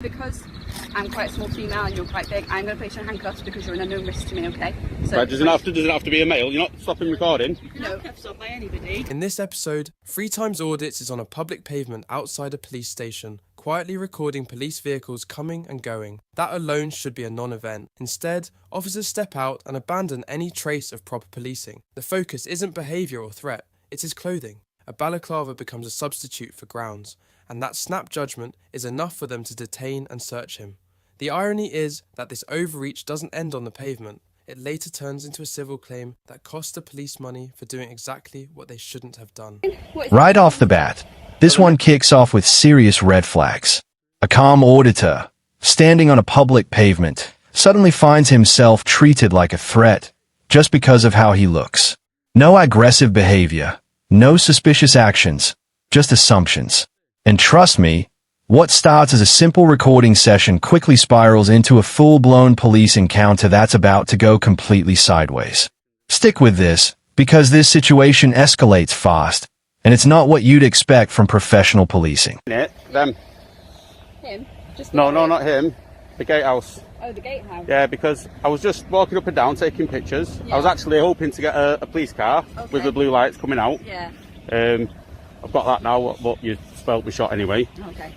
Because I'm quite a small female and you're quite big, I'm going to place you in handcuffs because you're an unknown risk to me, okay? So right, does it have to be a male? You're not stopping recording? No. Handcuffs on by anybody. In this episode, 3x Audit is on a public pavement outside a police station, quietly recording police vehicles coming and going. That alone should be a non-event. Instead, officers step out and abandon any trace of proper policing. The focus isn't behaviour or threat, it's his clothing. A balaclava becomes a substitute for grounds, and that snap judgment is enough for them to detain and search him. The irony is that this overreach doesn't end on the pavement. It later turns into a civil claim that costs the police money for doing exactly what they shouldn't have done. Right off the bat, this one kicks off with serious red flags. A calm auditor, standing on a public pavement, suddenly finds himself treated like a threat just because of how he looks. No aggressive behavior, no suspicious actions, just assumptions. And trust me, what starts as a simple recording session quickly spirals into a full-blown police encounter that's about to go completely sideways. Stick with this, because this situation escalates fast, and it's not what you'd expect from professional policing. Them. Him? Just No, not him. The gatehouse. Oh, the gatehouse? Yeah, because I was just walking up and down taking pictures. Yeah. I was actually hoping to get a police car with the blue lights coming out. Yeah. I've got that now, what you spelt my shot anyway. Okay.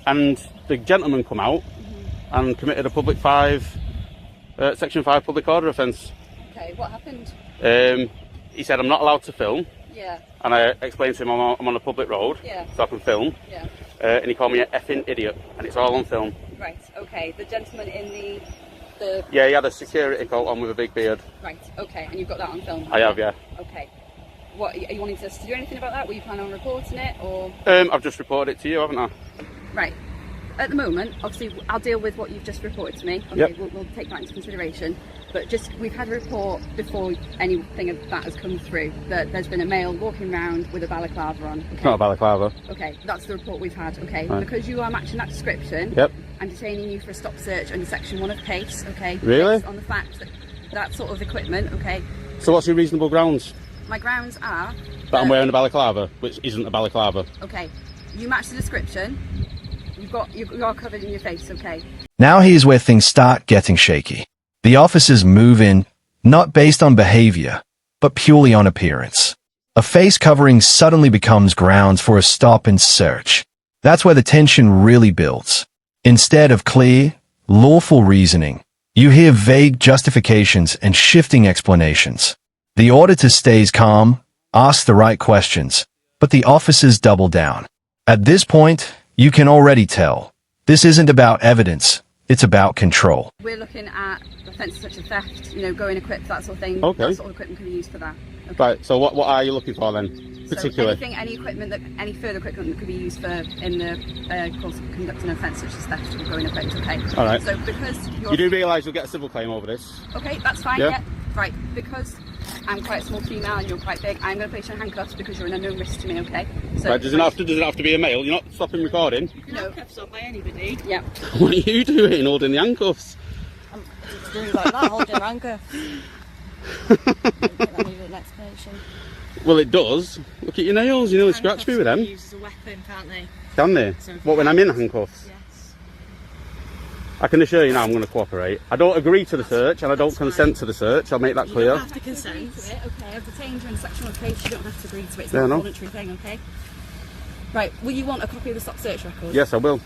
And the gentleman come out and committed a Section 5 public order offence. Okay, what happened? He said I'm not allowed to film, Yeah. and I explained to him I'm on a public road, Yeah. so I can film. Yeah. And he called me an effing idiot, and it's all on film. Right, okay. The gentleman in the... Yeah, he had a security coat on with a big beard. Right, okay. And you've got that on film? I have, yeah. Okay. What, are you wanting us to do anything about that? Were you planning on reporting it, or...? I've just reported it to you, haven't I? Right. At the moment, obviously, I'll deal with what you've just reported to me. Okay, Yep. we'll take that into consideration. But we've had a report before anything of that has come through that there's been a male walking around with a balaclava on. Okay? It's not a balaclava. Okay, that's the report we've had. Okay, Right. because you are matching that description. Yep. I'm detaining you for a stop search under Section 1 of PACE. Okay. Really? Based on the fact that that sort of equipment. Okay. So what's your reasonable grounds? My grounds are That I'm wearing a balaclava, which isn't a balaclava. Okay. You match the description. You are covered in your face. Okay. Now here's where things start getting shaky. The officers move in, not based on behavior, but purely on appearance. A face covering suddenly becomes grounds for a stop and search. That's where the tension really builds. Instead of clear, lawful reasoning, you hear vague justifications and shifting explanations. The auditor stays calm, asks the right questions, but the officers double down. At this point, you can already tell, this isn't about evidence, it's about control. We're looking at offences such as theft, going equipped, that sort of thing. Okay. That sort of equipment can be used for that. Okay. Right, so what are you looking for then, particularly? So any further equipment that could be used in the course of conducting an offence such as theft or going equipped, okay? All right. So because You do realise you'll get a civil claim over this? Okay, that's fine, Yeah. yeah. Right, because I'm quite a small female and you're quite big, I'm going to place you in handcuffs because you're an unknown risk to me, okay? So, Right, does it have to be a male? You're not stopping recording? No. Handcuffs on by anybody. Yeah. What are you doing holding the handcuffs? I'm doing like that, holding a handcuff. I need an explanation. Well, it does. Look at your nails, you nearly scratched me with them. Used as a weapon, can't they? Can they? So What, when I'm in handcuffs? Yes. I can assure you now I'm going to cooperate. I don't agree to the search and I don't consent to the search, I'll make that You clear. don't have to consent. Okay, I've detained you in Section 1 case, you don't have to agree to it, it's Yeah, not a no. voluntary thing, okay? Right, will you want a copy of the stop search record? Yes, I will.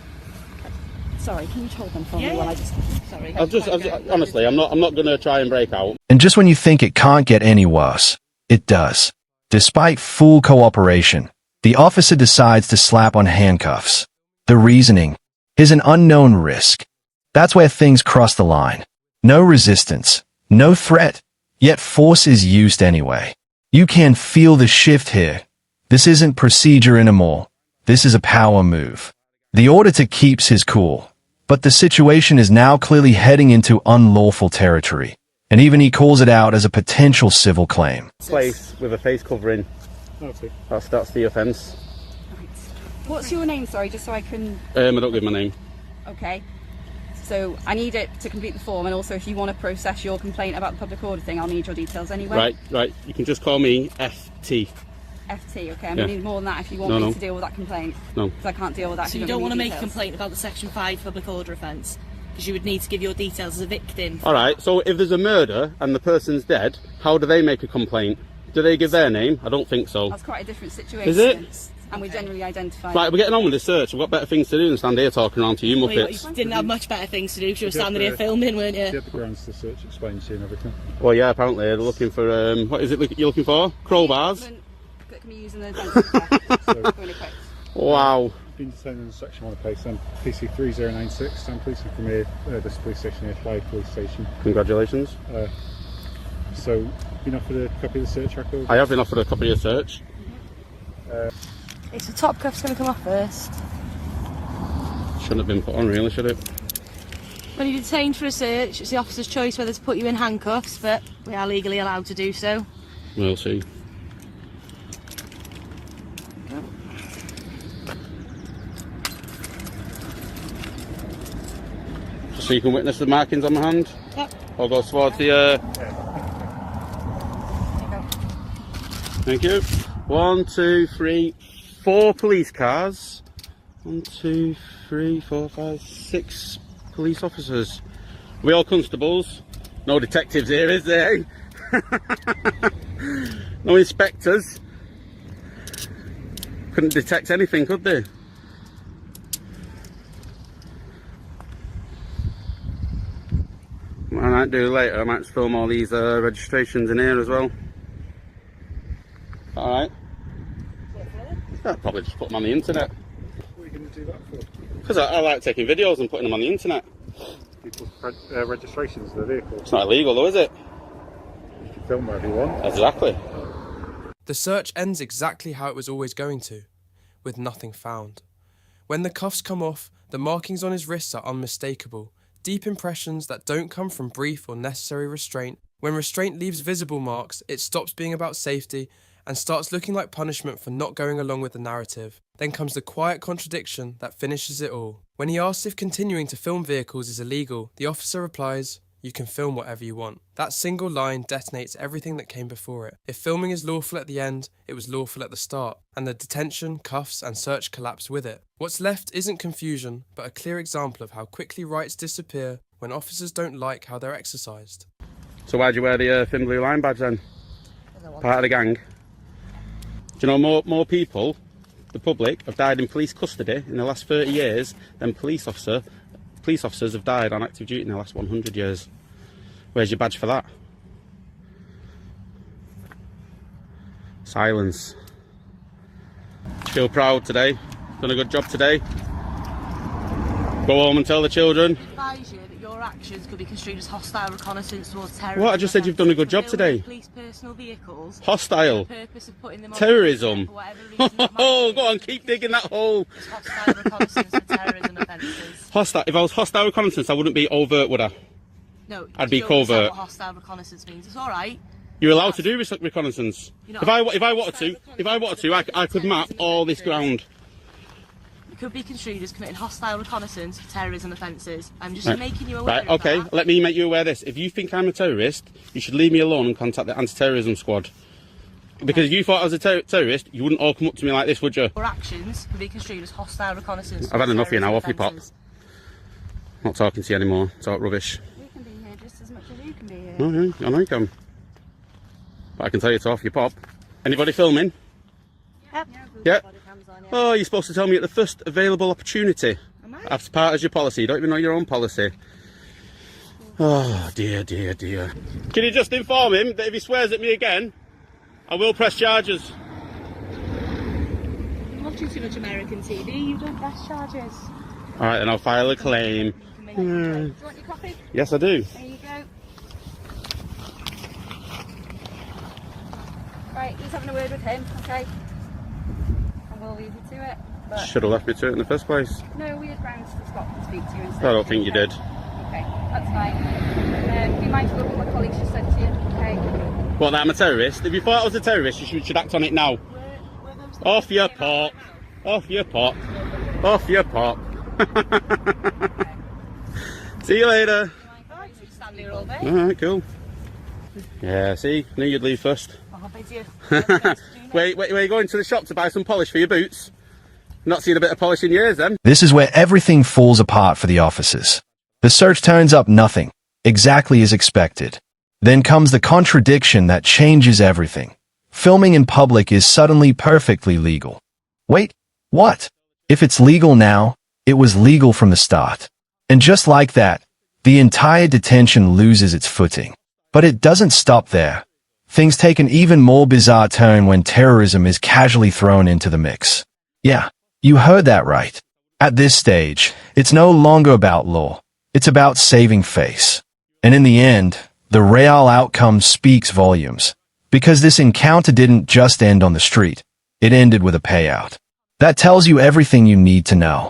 Sorry, can you hold them for me Yeah, while yeah. I just... Sorry. Honestly, I'm not going to try and break out. And just when you think it can't get any worse, it does. Despite full cooperation, the officer decides to slap on handcuffs. The reasoning is an unknown risk. That's where things cross the line. No resistance, no threat, yet force is used anyway. You can feel the shift here. This isn't procedure anymore. This is a power move. The auditor keeps his cool, but the situation is now clearly heading into unlawful territory, and even he calls it out as a potential civil claim. Place with a face covering. That's the offence. Right. What's your name, sorry, just so I can... I don't give my name. Okay. So I need it to complete the form, and also if you want to process your complaint about the public order thing, I'll need your details anyway. Right. You can just call me FT. FT, okay? I'm Yeah. going to need more than that if you want me to deal with that complaint. No. Because I can't deal with that. So if you don't don't want to give me make a details. complaint about the Section 5 public order offence? Because you would need to give your details as a victim. Alright, so if there's a murder and the person's dead, how do they make a complaint? Do they give their name? I don't think so. That's quite a different situation. Is it? And we generally identify. Right, we're getting on with this search. We've got better things to do than stand here talking around to you Well, muppets. you didn't have much better things to do because you were standing here filming, weren't You you? had the grounds to search, explain to you and everything. Well, yeah, apparently they're looking for, what is it you're looking for? Crowbars? That can be used in the defence. Really quick. Wow. Been detained in section 1 of case and PC 3096. I'm policing from here, this police station here, Fly Police Station. Congratulations. So, been offered a copy of the search record? I have been offered a copy of search. It's the top cuff's going to come off first. Shouldn't have been put on really, should it? When you're detained for a search, it's the officer's choice whether to put you in handcuffs, but we are legally allowed to do so. We'll see. Just so you can witness the markings on my hand? Yep. I'll go towards the, Thank you. 1, 2, 3, 4 police cars. 1, 2, 3, 4, 5, 6 police officers. We all constables. No detectives here, is there? No inspectors. Couldn't detect anything, could they? What I might do later, I might film all these registrations in here as well. Alright. I'll probably just put them on the internet. What are you going to do that for? Because I like taking videos and putting them on the internet. People's registrations of the vehicle. It's not illegal though, is it? You can film wherever you want. Exactly. The search ends exactly how it was always going to, with nothing found. When the cuffs come off, the markings on his wrists are unmistakable, deep impressions that don't come from brief or necessary restraint. When restraint leaves visible marks, it stops being about safety and starts looking like punishment for not going along with the narrative. Then comes the quiet contradiction that finishes it all. When he asks if continuing to film vehicles is illegal, the officer replies, "You can film whatever you want." That single line detonates everything that came before it. If filming is lawful at the end, it was lawful at the start, and the detention, cuffs and search collapse with it. What's left isn't confusion, but a clear example of how quickly rights disappear when officers don't like how they're exercised. So why'd you wear the thin blue line badge then? Part of the gang? Do you know more people, the public, have died in police custody in the last 30 years than police officers have died on active duty in the last 100 years. Where's your badge for that? Silence. Feel proud today? Done a good job today? Go home and tell the children. I advise you that your actions could be construed as hostile reconnaissance towards terrorism. What? I just said you've done a good job today. Police personal vehicles. Hostile. For the purpose of putting them on Terrorism. for whatever reason that might Oh, be. go on, keep digging that hole. It's hostile reconnaissance for terrorism offences. Hostile. If I was hostile reconnaissance, I wouldn't be overt, would I? No, I'd be you don't understand covert. what hostile reconnaissance means. It's all right. You're allowed to do reconnaissance. You're not If I allowed wanted to, I could map all this ground. You could be construed as committing hostile reconnaissance for terrorism offences. I'm just Right. making you aware Right, of okay, that. let me make you aware of this. If you think I'm a terrorist, you should leave me alone and contact the anti-terrorism squad. Because if you thought I was a terrorist, you wouldn't all come up to me like this, would you? Your actions could be construed as hostile reconnaissance. I've had enough of you now, off terrorism you pop. offences. Not talking to you anymore, talk rubbish. We can be here just as much as you can be here. Oh, yeah, I know you can. But I can tell you to off your pop. Anybody filming? Yep. Yeah. Body cams on, yeah. Oh, you're supposed to tell me at the first available opportunity. Am I? As part of your policy. You don't even know your own policy. Oh, dear, dear, dear. Can you just inform him that if he swears at me again, I will press charges? You're watching too much American TV. You don't press charges. Alright, then I'll file a claim. You can make a complaint. Do you want your coffee? Yes, I do. There you go. Right, he's having a word with him, okay? And we'll leave you to it. But Should have left me to it in the first place. no, we had grounds to stop and speak to you instead. I don't think you Okay. did. Okay, that's fine. Be mindful of what my colleagues just said to you, okay? What, that I'm a terrorist? If you thought I was a terrorist, you should act on it now. Off your pop. Off your pop. Off your pop. See you later. Stand here all day. Alright, cool. Yeah, see? Knew you'd leave first. Oh, I bet you. Where you going to the shop to buy some polish for your boots? Not seen a bit of polish in years then. This is where everything falls apart for the officers. The search turns up nothing, exactly as expected. Then comes the contradiction that changes everything. Filming in public is suddenly perfectly legal. Wait, what? If it's legal now, it was legal from the start. And just like that, the entire detention loses its footing. But it doesn't stop there. Things take an even more bizarre turn when terrorism is casually thrown into the mix. Yeah, you heard that right. At this stage, it's no longer about law. It's about saving face. And in the end, the real outcome speaks volumes. Because this encounter didn't just end on the street. It ended with a payout. That tells you everything you need to know.